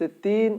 60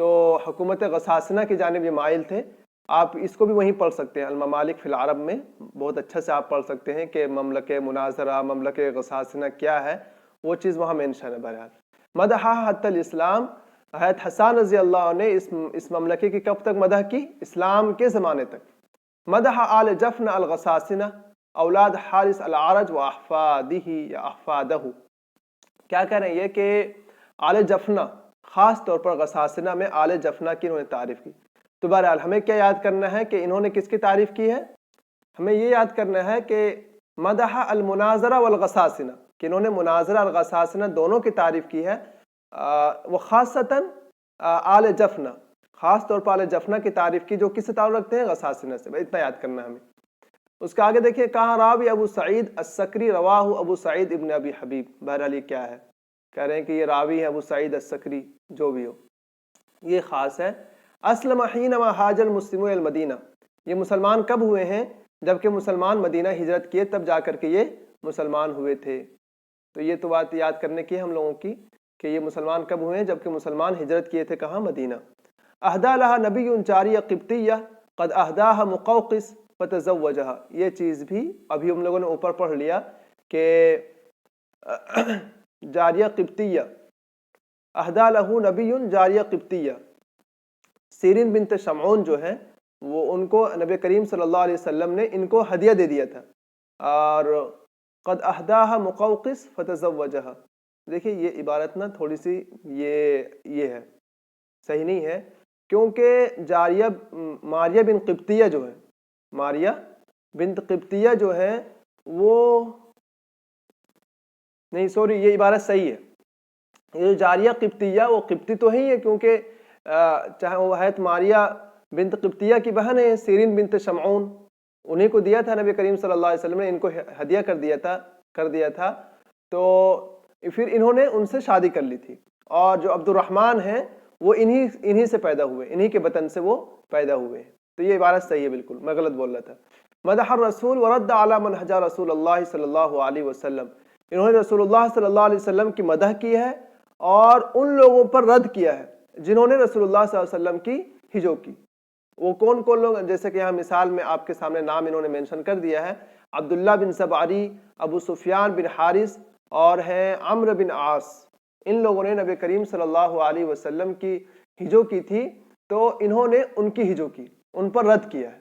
تو حکومت غساسنہ کی جانب یہ مائل تھے. آپ اس کو بھی وہیں پڑھ سکتے ہیں, الممالک فی العرب میں بہت اچھا سے آپ پڑھ سکتے ہیں کہ مملکہ مناظرہ, مملکہ غساسنہ کیا ہے, وہ چیز وہاں مینشن ہے. بہرحال مدحہ حتی الاسلام, حضرت حسان رضی اللہ عنہ نے اس مملکے کی کب تک مدح کی؟ اسلام کے زمانے تک. مدح آل جفن الغساسنہ اولاد حارث العرج و احفادہ یا احفادہ. کیا کہہ رہے ہیں یہ کہ آل جفنہ, خاص طور پر غساسنہ میں آل جفنہ کی انہوں نے تعریف کی. تو بہرحال ہمیں کیا یاد کرنا ہے کہ انہوں نے کس کی تعریف کی ہے؟ ہمیں یہ یاد کرنا ہے کہ مدح المناظرہ والغساسنہ, کہ انہوں نے مناظرہ اور غساسنہ دونوں کی تعریف کی ہے. وہ خاصتاً آل جفنہ, خاص طور پر آل جفنہ کی تعریف کی, جو کس سے تعلق رکھتے ہیں؟ غساسنہ سے. اتنا یاد کرنا ہے ہمیں. اس کے آگے دیکھیں, کہاں راوی ابو سعید السکری رواہ ابو سعید ابن ابی حبیب. بہرحال یہ کیا ہے؟ کہہ رہے ہیں کہ یہ راوی ہے ابو سعید السکری, جو بھی ہو یہ خاص ہے. اسلم حینما حاج المسلمون المدینہ, یہ مسلمان کب ہوئے ہیں؟ جبکہ مسلمان مدینہ ہجرت کیے تب جا کر کے یہ مسلمان ہوئے تھے. تو یہ تو بات یاد کرنے کی ہے ہم لوگوں کی کہ یہ مسلمان کب ہوئے ہیں؟ جبکہ مسلمان ہجرت کیے تھے کہاں؟ مدینہ. اہدا لہا نبی جاریہ قبطیہ قد اہداہ مقوقس فتزوجہا. یہ چیز بھی ابھی ہم لوگوں نے اوپر پڑھ لیا کہ جاریہ قبطیہ, اہدا لہو نبی جاریہ قبطیہ, سیرین بنت شمعون جو ہے وہ ان کو نبی کریم صلی اللہ علیہ وسلم نے ان کو ہدیہ دے دیا تھا. اور قد اہداہ مقوقس فتزوجہا, دیکھیں یہ عبارت نا تھوڑی سی یہ ہے, صحیح نہیں ہے, کیونکہ جاریہ ماریہ بن قبطیہ جو ہے, ماریہ بنت قبطیہ جو ہے وہ نہیں, سوری, یہ عبارت صحیح ہے. یہ جاریہ قبطیہ وہ قبطی تو ہی ہے, کیونکہ چاہے وہ حضرت ماریہ بنت قبطیہ کی بہن ہے سیرین بنت شمعون, انہیں کو دیا تھا نبی کریم صلی اللہ علیہ وسلم نے, ان کو ہدیہ کر دیا تھا. تو پھر انہوں نے ان سے شادی کر لی تھی, اور جو عبد الرحمن ہیں وہ انہی سے پیدا ہوئے, انہی کے بطن سے وہ پیدا ہوئے. تو یہ عبارت صحیح ہے, بالکل میں غلط بول رہا تھا. مدح الرسول ورد علی من حجا رسول اللہ صلی اللہ علیہ وسلم, انہوں نے رسول اللہ صلی اللہ علیہ وسلم کی مدح کی ہے اور ان لوگوں پر رد کیا ہے جنہوں نے رسول اللہ صلی اللہ علیہ وسلم کی ہجو کی. وہ کون کون لوگ؟ جیسے کہ یہاں مثال میں آپ کے سامنے نام انہوں نے مینشن کر دیا ہے, عبداللہ بن سبعری, ابو سفیان بن حارث, اور ہیں عمرو بن عاص. ان لوگوں نے نبی کریم صلی اللہ علیہ وسلم کی ہجو کی تھی, تو انہوں نے ان کی ہجو کی, ان پر رد کیا ہے.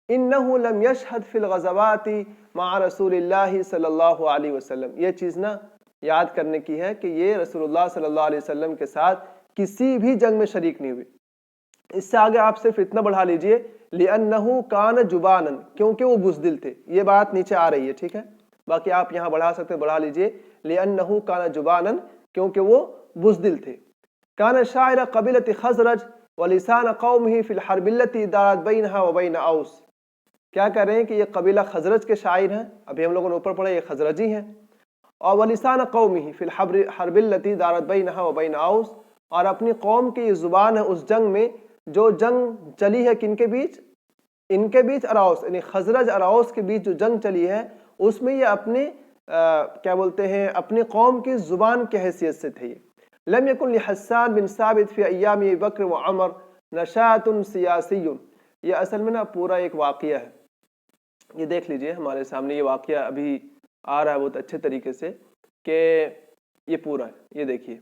انہ لم یشہد فی الغزوات مع رسول اللہ صلی اللہ علیہ وسلم, یہ چیز نا یاد کرنے کی ہے کہ یہ رسول اللہ صلی اللہ علیہ وسلم کے ساتھ کسی بھی جنگ میں شریک نہیں ہوئے. اس سے آگے آپ صرف اتنا بڑھا لیجئے, لِأَنَّهُ كَانَ جُبَانًا, کیونکہ وہ بزدل تھے. یہ بات نیچے آ رہی ہے, ٹھیک ہے, باقی آپ یہاں بڑھا سکتے, بڑھا لیجئے, لِأَنَّهُ كَانَ جُبَانًا, کیونکہ وہ بزدل تھے. كَانَ شَاعِرَ قَبِلَةِ خَزْرَجْ وَلِسَانَ قَوْمِهِ فِي الْحَرْبِ الَّتِي دَارَتْ بَيْنَهَا وَبَيْنَ أَوْسَ. کیا کہہ رہے ہیں کہ یہ قبیلہ خزرج کے شاعر ہیں, ابھی ہم لوگوں نے اوپر پڑھا یہ خزرجی ہیں. اور وَلِسَانَ قَوْمِهِ فِي الْحَرْبِ الَّتِي دَارَتْ بَيْنَهَا وَبَيْنَ أَوْسَ, اور اپنی قوم کی یہ زبان ہے اس جنگ میں جو جنگ چلی ہے کن کے بیچ؟ ان کے بیچ اور اوس, یعنی خزرج اور اوس کے بیچ جو جنگ چلی ہے اس میں یہ اپنے کیا بولتے ہیں اپنی قوم کی زبان کی حیثیت سے تھے. لم یکن لحسان بن ثابت فی ایام ابی بکر و عمر نشاط سیاسی, یہ اصل میں نا پورا ایک واقعہ ہے, یہ دیکھ لیجئے ہمارے سامنے, یہ واقعہ ابھی آ رہا ہے بہت اچھے طریقے سے کہ یہ پورا ہے. یہ دیکھیے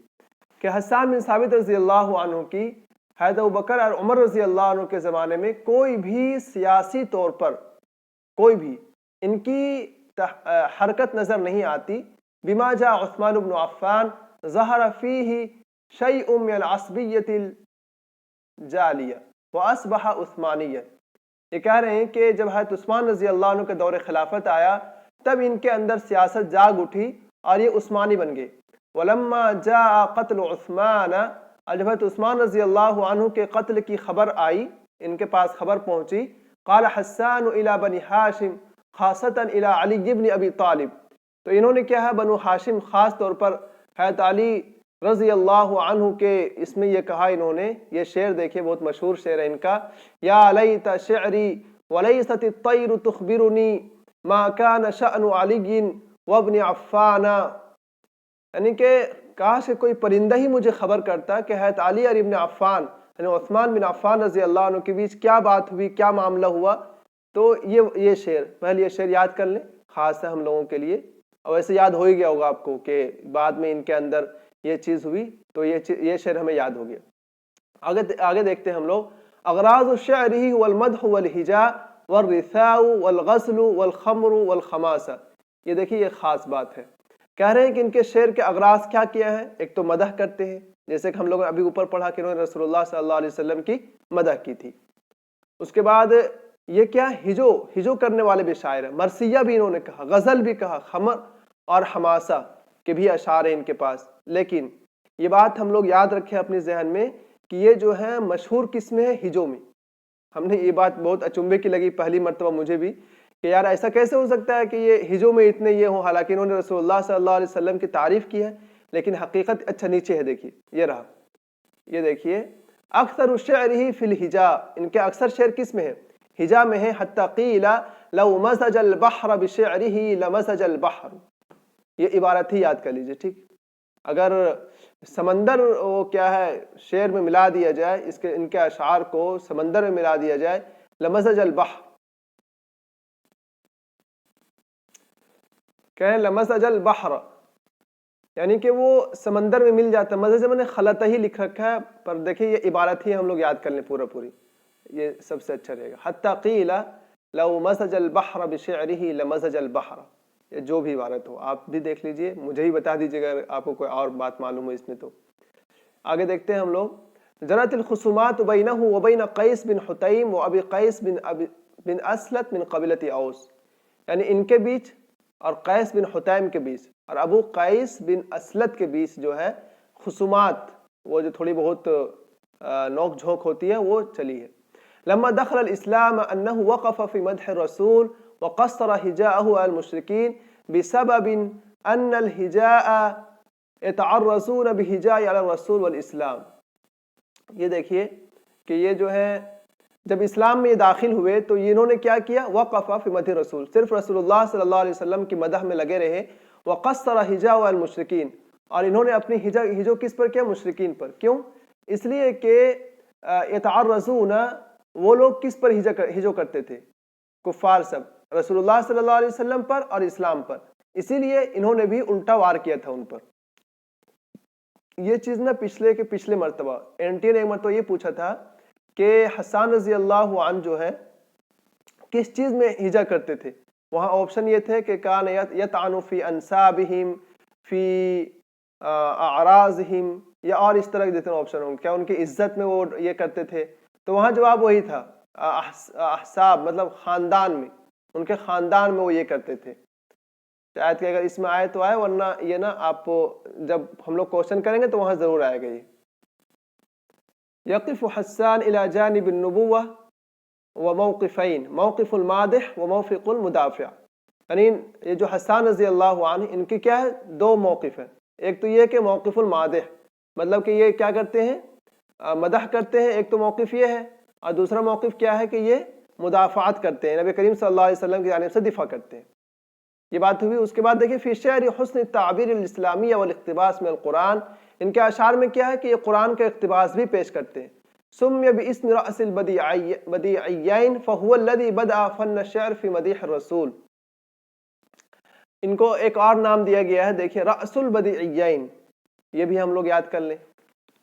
کہ حسان بن ثابت رضی اللہ عنہ کی حضرت ابوبکر اور عمر رضی اللہ عنہ کے زمانے میں کوئی بھی سیاسی طور پر کوئی بھی ان کی حرکت نظر نہیں آتی. بما جاء عثمان بن عفان ظہر فیہ شیء من العصبیۃ الجالیہ واصبح عثمانیہ. یہ کہہ رہے ہیں کہ جب حضرت عثمان رضی اللہ عنہ کے دور خلافت آیا تب ان کے اندر سیاست جاگ اٹھی اور یہ عثمانی بن گئے. ولما جاء قتل عثمان, جب حضرت عثمان رضی اللہ عنہ کے قتل کی خبر آئی, ان کے پاس خبر پہنچی, قال حسان الى بنی ہاشم خاصتا الى علی بن ابی طالب, تو انہوں نے کیا ہے بنو ہاشم خاص طور پر حضرت علی رضی اللہ عنہ کے اس میں یہ کہا انہوں نے, یہ شعر دیکھیں بہت مشہور شعر ہے ان کا, یا لیت شعری ولیست الطیر تخبرنی ما کان شأن علی وابن عفان, یعنی کہ کاش کہ کوئی پرندہ ہی مجھے خبر کرتا کہ حضرت علی اور ابن عفان یعنی عثمان بن عفان رضی اللہ عنہ کے بیچ کیا بات ہوئی، کیا معاملہ ہوا، تو یہ شعر، پہلے یہ شعر یاد کر لیں، خاص ہے ہم لوگوں کے لیے، اور ویسے یاد ہو ہی گیا ہوگا آپ کو کہ بعد میں ان کے اندر یہ چیز ہوئی، تو یہ شعر ہمیں یاد ہو گیا۔ آگے دیکھتے ہیں ہم لوگ، اغراض الشعر هو المدح والہجاء والرثاء والغسل والخمر والخماسہ۔ یہ دیکھیے یہ خاص بات ہے، کہہ رہے ہیں کہ ان کے شعر کے اغراض کیا ہے، ایک تو مدح کرتے ہیں، جیسے کہ ہم لوگوں نے ابھی اوپر پڑھا کہ انہوں نے رسول اللہ صلی اللہ علیہ وسلم کی مدح کی تھی۔ اس کے بعد یہ کیا، ہجو کرنے والے بھی شاعر ہیں، مرثیہ بھی انہوں نے کہا، غزل بھی کہا، خمر اور حماسہ کے بھی اشعار ہیں ان کے پاس۔ لیکن یہ بات ہم لوگ یاد رکھیں اپنے ذہن میں کہ یہ جو ہے مشہور کس میں ہے، ہجو میں۔ ہم نے یہ بات بہت اچنبے کی لگی پہلی مرتبہ مجھے بھی کہ یار ایسا کیسے ہو سکتا ہے کہ یہ ہجو میں اتنے یہ ہوں، حالانکہ انہوں نے رسول اللہ صلی اللہ علیہ وسلم کی تعریف کی ہے، لیکن حقیقت اچھا نیچے ہے۔ دیکھیے یہ رہا، یہ دیکھیے اکثر شعرہ فی الہجاء، ان کے اکثر شعر کس میں ہے، ہجا میں ہے۔ حتی قیل لو مزج البحر بشعرہ لمزج البحر، یہ عبارت ہی یاد کر لیجئے، ٹھیک، اگر سمندر وہ کیا ہے شعر میں ملا دیا جائے، ان کے اشعار کو سمندر میں ملا دیا جائے، لمزج البحر، کہیں لمزج البحر یعنی کہ وہ سمندر میں مل جاتا ہے۔ مزج میں نے خلط ہی لکھ رکھا ہے، پر دیکھیں یہ عبارت ہی ہم لوگ یاد کر لیں پوری، یہ سب سے اچھا رہے گا۔ حتی قیل لو مزج البحر بشعرہ لمزج البحر، یہ جو بھی عبارت ہو آپ بھی دیکھ لیجئے، مجھے ہی بتا دیجئے اگر آپ کو کوئی اور بات معلوم ہو اس میں تو۔ آگے دیکھتے ہیں ہم لوگ، جرت الخصومات بینہ وبین قیس بن حطیم و ابی قیس بن اسلت من قبیلۃ اوس، یعنی ان کے بیچ اور قیس بن حطیم کے بیچ اور ابو قیس بن اسلت کے بیچ جو ہے خصومات، وہ جو تھوڑی بہت نوک جھونک ہوتی ہے وہ چلی ہے۔ لما دخل الاسلام انه وقف في مدح الرسول وقصر هجاءه على المشركين بسبب ان الهجاء يتعرضون بهجاء على الرسول والاسلام۔ یہ دیکھیے کہ یہ جو ہے جب اسلام میں یہ داخل ہوئے تو انہوں نے کیا کیا، وقف فی مدح الرسول، صرف رسول اللہ صلی اللہ علیہ وسلم کی مدح میں لگے رہے، وقصر ہجاء علی المشرکین، اور انہوں نے اپنی ہجو کس پر کیا، مشرکین پر۔ کیوں؟ اس لیے کہ یتعرضون، وہ لوگ کس پر ہجو کرتے تھے، کفار سب، رسول اللہ صلی اللہ علیہ وسلم پر اور اسلام پر، اسی لیے انہوں نے بھی الٹا وار کیا تھا ان پر۔ یہ چیز نہ پچھلے مرتبہ اینٹی نے ایک مرتبہ یہ پوچھا تھا کہ حسان رضی اللہ عنہ جو ہے کس چیز میں ہجا کرتے تھے، وہاں آپشن یہ تھے کہ کان یطعن فی انسابہم فی اعراضہم، یا اور اس طرح کے جتنے آپشن ہوں، کیا ان کی عزت میں وہ یہ کرتے تھے، تو وہاں جواب وہی تھا، احساب مطلب خاندان میں، ان کے خاندان میں وہ یہ کرتے تھے۔ شاید کہ اگر اس میں آئے تو آئے، ورنہ یہ نا آپ جب ہم لوگ کوشچن کریں گے تو وہاں ضرور آئے گا یہ۔ یقف حسان الى جانب النبوہ وموقفین، موقف المادح وموقف المدافع، یعنی یہ جو حسان رضی اللہ عنہ ان کی کیا ہے، دو موقف ہیں۔ ایک تو یہ کہ موقف المادح، مطلب کہ یہ کیا کرتے ہیں، مدح کرتے ہیں، ایک تو موقف یہ ہے، اور دوسرا موقف کیا ہے کہ یہ مدافعات کرتے ہیں، نبی کریم صلی اللہ علیہ وسلم کی جانب سے دفاع کرتے ہیں۔ یہ بات ہوئی۔ اس کے بعد دیکھیں فی شعر حسن التعبیر الاسلامیہ والاقتباس من القرآن، ان کے اشعار میں کیا ہے کہ یہ قرآن کا اقتباس بھی پیش کرتے ہیں۔ سمی باسم رأس البدیعین فهو الذی بدأ فن الشعر فی مدیح الرسول، ان کو ایک اور نام دیا گیا ہے، دیکھیں رأس البدیعین، یہ بھی ہم لوگ یاد کر لیں،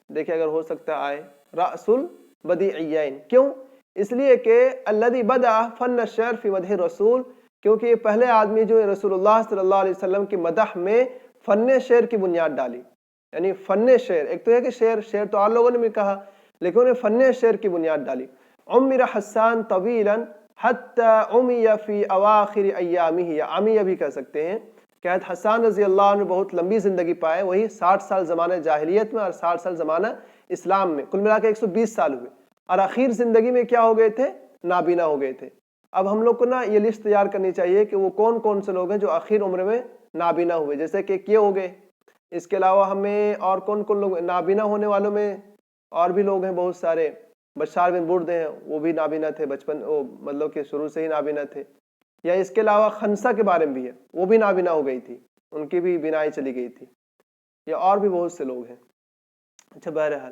دیکھیں اگر ہو سکتا آئے، رأس البدیعین، کیوں؟ اس لیے کہ الذی بدأ فن الشعر فی مدیح الرسول، کیونکہ یہ پہلے آدمی جو رسول اللہ صلی اللہ علیہ وسلم کی مدح میں فن شعر کی بنیاد ڈالی، یعنی فن شعر، ایک تو ہے کہ شعر تو اور لوگوں نے بھی کہا، لیکن انہیں فن شعر کی بنیاد ڈالی۔ عمر حسان طویلا حتی عمی فی اواخر ایامہ، یا عمی بھی کہہ سکتے ہیں، کہ حسان رضی اللہ عنہ بہت لمبی زندگی پائے، وہی 60 سال زمانہ جاہلیت میں اور 60 سال زمانہ اسلام میں، کل ملا کے 120 سال ہوئے، اور آخر زندگی میں کیا ہو گئے تھے، نابینا ہو گئے تھے۔ اب ہم لوگ کو نا یہ لسٹ تیار کرنی چاہیے کہ وہ کون کون سے لوگ ہیں جو آخر عمر میں نابینا ہوئے، جیسے کہ یہ ہو گئے، اس کے علاوہ ہمیں اور کون کون لوگ نابینا ہونے والوں میں اور بھی لوگ ہیں بہت سارے، بشار بن برد ہیں، وہ بھی نابینا تھے بچپن، مطلب کہ شروع سے ہی نابینا تھے، یا اس کے علاوہ خنسا کے بارے میں بھی ہے، وہ بھی نابینا ہو گئی تھی، ان کی بھی بینائی چلی گئی تھی، یا اور بھی بہت سے لوگ ہیں۔ اچھا بہرحال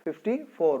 54,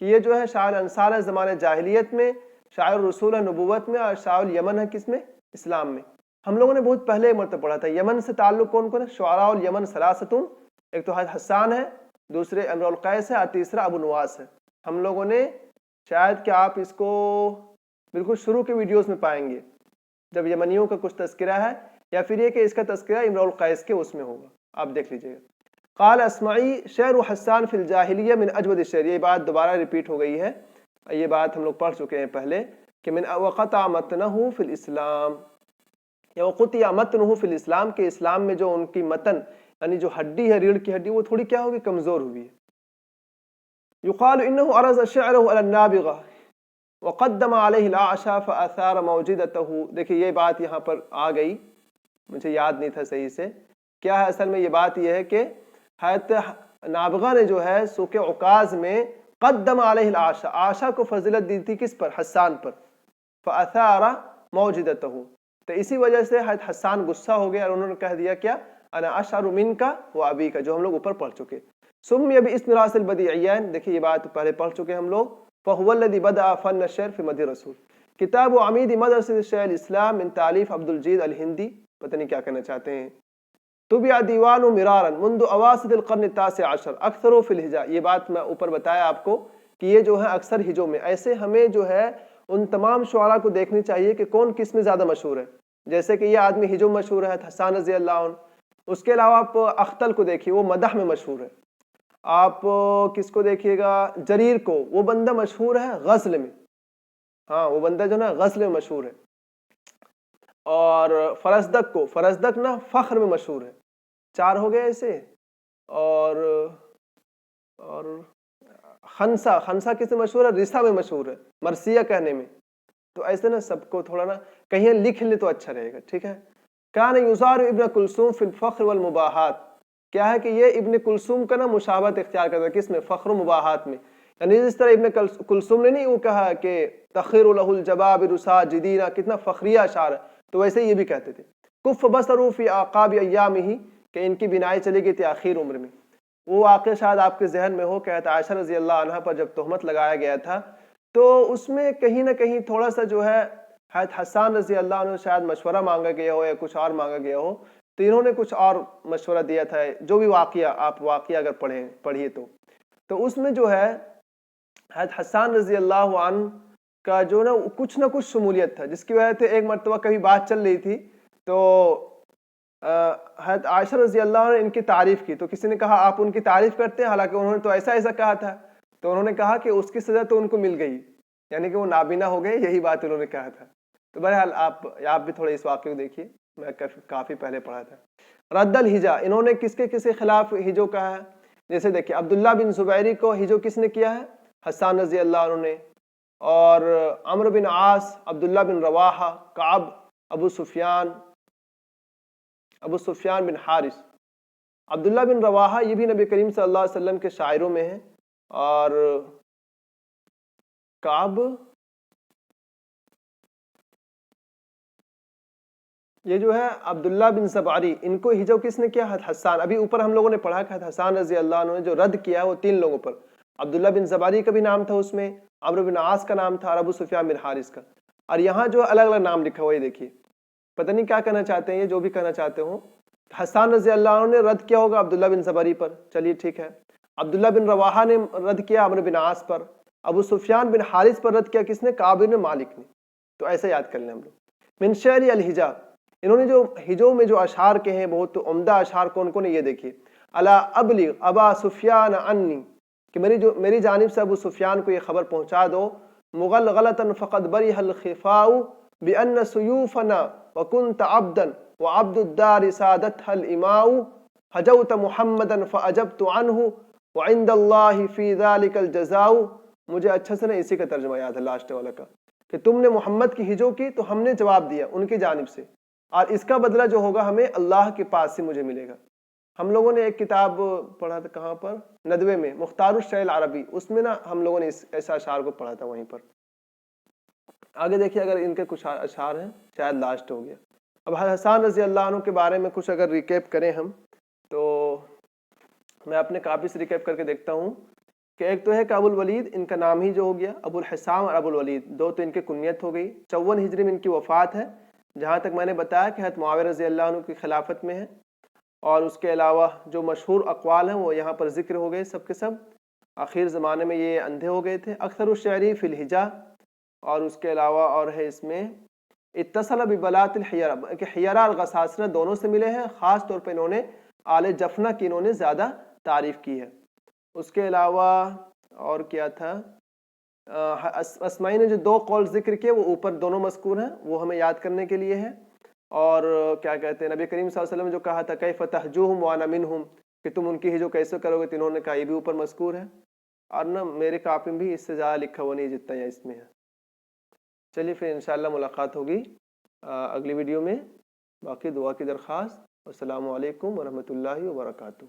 کہ یہ جو ہے شاعر انصار ہے زمانے جاہلیت میں، شاعر رسول ہے نبوت میں، اور شاعر یمن ہے کس میں؟ اسلام میں۔ ہم لوگوں نے بہت پہلے مرتبہ پڑھا تھا یمن سے تعلق کون کون ہے؟ شعراء الیمن ثلاثتون، ایک تو حسان ہے، دوسرے امر القیس ہے، اور تیسرا ابو نواس ہے۔ ہم لوگوں نے شاید کہ آپ اس کو بالکل شروع کے ویڈیوز میں پائیں گے جب یمنیوں کا کچھ تذکرہ ہے، یا پھر یہ کہ اس کا تذکرہ امر القیس کے اس میں ہوگا، آپ دیکھ لیجئے گا۔ قال اسمعی شعر حسان فی الجاہلیہ من اجود الشعر، یہ بات دوبارہ ریپیٹ ہو گئی ہے، یہ بات ہم لوگ پڑھ چکے ہیں پہلے کہ من وقطع متنہ فی الاسلام، یا وقطع متنہ فی الاسلام، کہ اسلام میں جو ان کی متن یعنی جو ہڈی ہے، ریڑھ کی ہڈی، وہ تھوڑی کیا ہوگی؟ کمزور ہوئی ہے۔ یقال انہ عرض شعرہ علی النابغہ وقدم علیہ الاعشى فاثار موجدتہ، دیکھیں یہ بات یہاں پر آ گئی، مجھے یاد نہیں تھا صحیح سے کیا ہے اصل میں۔ یہ بات یہ ہے کہ حضرت نابغہ نے جو ہے سوک عکاظ میں قدم علیہ العاشا، عاشا کو فضیلت دی تھی کس پر؟ حسان پر۔ فاثار موجدتہ، تو اسی وجہ سے حضرت حسان غصہ ہو گیا اور انہوں نے کہہ دیا کیا؟ انا اشعر منک و ابیک، جو ہم لوگ اوپر پڑھ چکے۔ سمی باسم راس البدیعین، دیکھیے یہ بات پہلے پڑھ چکے ہم لوگ۔ فهو الذي بدأ فن الشعر في مدح رسول، کتاب عمید مدرسہ شیخ الاسلام من تالیف عبد الجید الہندی، پتہ نہیں کیا کہنا چاہتے ہیں۔ طبع دیوان مرارا منذ اواسط القرن التاسع عشر اکثر فی الہجا، یہ بات میں اوپر بتایا آپ کو کہ یہ جو ہے اکثر ہجوں میں، ایسے ہمیں جو ہے ان تمام شعراء کو دیکھنی چاہیے کہ کون کس میں زیادہ مشہور ہے۔ جیسے کہ یہ آدمی ہجوں مشہور ہے، حسان رضی اللہ عنہ، اس کے علاوہ آپ اختل کو دیکھیے، وہ مدح میں مشہور ہے۔ آپ کس کو دیکھیے گا؟ جریر کو، وہ بندہ مشہور ہے غزل میں، ہاں وہ بندہ جو نا غزل میں مشہور ہے۔ اور فرزدق کو، فرزدق نا فخر میں مشہور ہے۔ چار ہو گئے ایسے۔ اور خنسا، خنسا کس میں مشہور ہے؟ رسا میں مشہور ہے، مرثیہ کہنے میں۔ تو ایسے نا سب کو تھوڑا نا کہیں لکھ لے تو اچھا رہے گا، ٹھیک ہے۔ کان یزار ابن کلثوم فی الفخر والمباحات، کیا ہے کہ یہ ابن کلثوم کا نا مشابہت اختیار کرتا ہے کس میں؟ فخر و مباحات میں، یعنی جس طرح ابن کلثوم نے نہیں وہ کہا کہ تخیر لہ الجبابر ساجدین، کتنا فخریہ اشعار ہے، تو ویسے یہ بھی کہتے تھے۔ کف بصروا فی اعقاب ایامہ، کہ ان کی بینائی چلی گئی تھی آخر عمر میں۔ وہ واقعہ شاید آپ کے ذہن میں ہو کہ عائشہ رضی اللہ عنہ پر جب تہمت لگایا گیا تھا تو اس میں کہیں نہ کہیں تھوڑا سا جو ہے حضرت حسان رضی اللہ عنہ شاید مشورہ مانگا گیا ہو یا کچھ اور مانگا گیا ہو، تو انہوں نے کچھ اور مشورہ دیا تھا۔ جو بھی واقعہ آپ واقعہ اگر پڑھیے تو اس میں جو ہے حضرت حسان رضی اللہ عنہ کا جو نا کچھ نہ کچھ شمولیت تھا، جس کی وجہ سے ایک مرتبہ کبھی بات چل رہی تھی تو حضرت عائشہ رضی اللہ عنہ نے ان کی تعریف کی، تو کسی نے کہا آپ ان کی تعریف کرتے ہیں، حالانکہ انہوں نے تو ایسا ایسا کہا تھا، تو انہوں نے کہا کہ اس کی سزا تو ان کو مل گئی، یعنی کہ وہ نابینا ہو گئے، یہی بات انہوں نے کہا تھا۔ تو بہرحال آپ بھی تھوڑے اس واقعے کو دیکھیے، میں کافی پہلے پڑھا تھا۔ رد الحجا، انہوں نے کس کے خلاف ہجو کہا ہے؟ جیسے دیکھیے عبداللہ بن زبیری کو ہجو کس نے کیا ہے؟ حسان رضی اللہ عنہ نے۔ اور عمرو بن عاص، عبداللہ بن رواحہ، کعب، ابو سفیان بن حارث۔ عبداللہ بن رواحہ یہ بھی نبی کریم صلی اللہ علیہ وسلم کے شاعروں میں ہیں، اور کعب یہ جو ہے عبداللہ بن زباری، ان کو ہجو کس نے کیا؟ حسان۔ ابھی اوپر ہم لوگوں نے پڑھا کہ حسان رضی اللہ عنہ نے جو رد کیا وہ 3 لوگوں پر، عبداللہ بن زباری کا بھی نام تھا اس میں، عمرو بن عاص کا نام تھا، اور ابو سفیان بن حارث کا۔ اور یہاں جو الگ الگ نام لکھا ہوا ہے دیکھیے، پتہ نہیں کیا کہنا چاہتے ہیں یہ، جو بھی کہنا چاہتے ہوں۔ حسان رضی اللہ عنہ نے رد کیا ہوگا عبداللہ بن زبری پر، چلیے ٹھیک ہے۔ عبداللہ بن رواحہ نے رد کیا عمرو بن عاص پر، ابو سفیان بن حارث پر رد کیا کس نے؟ کعب بن مالک نے۔ تو ایسے یاد کر لیں ہم لوگ۔ من شعر الحجا، انہوں نے جو ہجو میں جو اشعار کے ہیں بہت عمدہ اشعار کون کون ہے یہ دیکھیے۔ الا ابلغ ابا سفیان عنی، کہ میری جانب سے ابو سفیان کو یہ خبر پہنچا دو، مغلغلۃ فقد برح الخفاء بان سیوفنا وکنت عبدا وعبد الدار سادتها الاماء، ہجوت محمدا فاجبت عنہ وعند اللہ فی ذلک الجزاء۔ مجھے اچھا سے نا اسی کا ترجمہ یاد ہے لاسٹ والا کا، کہ تم نے محمد کی ہجو کی تو ہم نے جواب دیا ان کی جانب سے، اور اس کا بدلہ جو ہوگا ہمیں اللہ کے پاس سے مجھے ملے گا۔ ہم لوگوں نے ایک کتاب پڑھا تھا، کہاں پر؟ ندوے میں، مختار الشعر العربی، اس میں نا ہم لوگوں نے ایسا اشعار کو پڑھا تھا وہیں پر۔ آگے دیکھیے اگر ان کے کچھ اشعار ہیں، شاید لاسٹ ہو گیا۔ اب حسان رضی اللہ عنہ کے بارے میں کچھ اگر ریکیپ کریں ہم، تو میں اپنے کاپی سے ریکیپ کر کے دیکھتا ہوں کہ ایک تو ہے کہ ابوالولید ان کا نام ہی جو ہو گیا، ابوالحسام اور ابوالولید، دو تو ان کی کنیت ہو گئی۔ 54 ہجری میں ان کی وفات ہے، جہاں تک میں نے بتایا کہ حضرت معاویہ رضی اللہ عنہ کی خلافت میں ہے۔ اور اس کے علاوہ جو مشہور اقوال ہیں وہ یہاں پر ذکر ہو گئے سب کے سب۔ آخر زمانے میں یہ اندھے ہو گئے تھے۔ اکثر الشعری فی الحجا، اور اس کے علاوہ اور ہے اس میں اتصل ببلات الحیرہ، کہ حیرہ اور غساسنہ دونوں سے ملے ہیں، خاص طور پہ انہوں نے آل جفنہ کی انہوں نے زیادہ تعریف کی ہے۔ اس کے علاوہ اور کیا تھا، اسماعی نے جو 2 قول ذکر کیے وہ اوپر دونوں مذکور ہیں، وہ ہمیں یاد کرنے کے لیے ہے۔ اور کیا کہتے ہیں، نبی کریم صلی اللہ علیہ وسلم نے جو کہا تھا کیف تہجوہم وانا منہم، کہ تم ان کی ہجو کیسے کرو گے، تو انہوں نے کہا یہ بھی اوپر مذکور ہے۔ اور نہ میرے کاپی میں بھی اس سے زیادہ لکھا ہوا نہیں جتنا اس میں ہے۔ چلیے پھر انشاءاللہ ملاقات ہوگی اگلی ویڈیو میں۔ باقی دعا کی درخواست۔ السلام علیکم ورحمۃ اللہ وبرکاتہ۔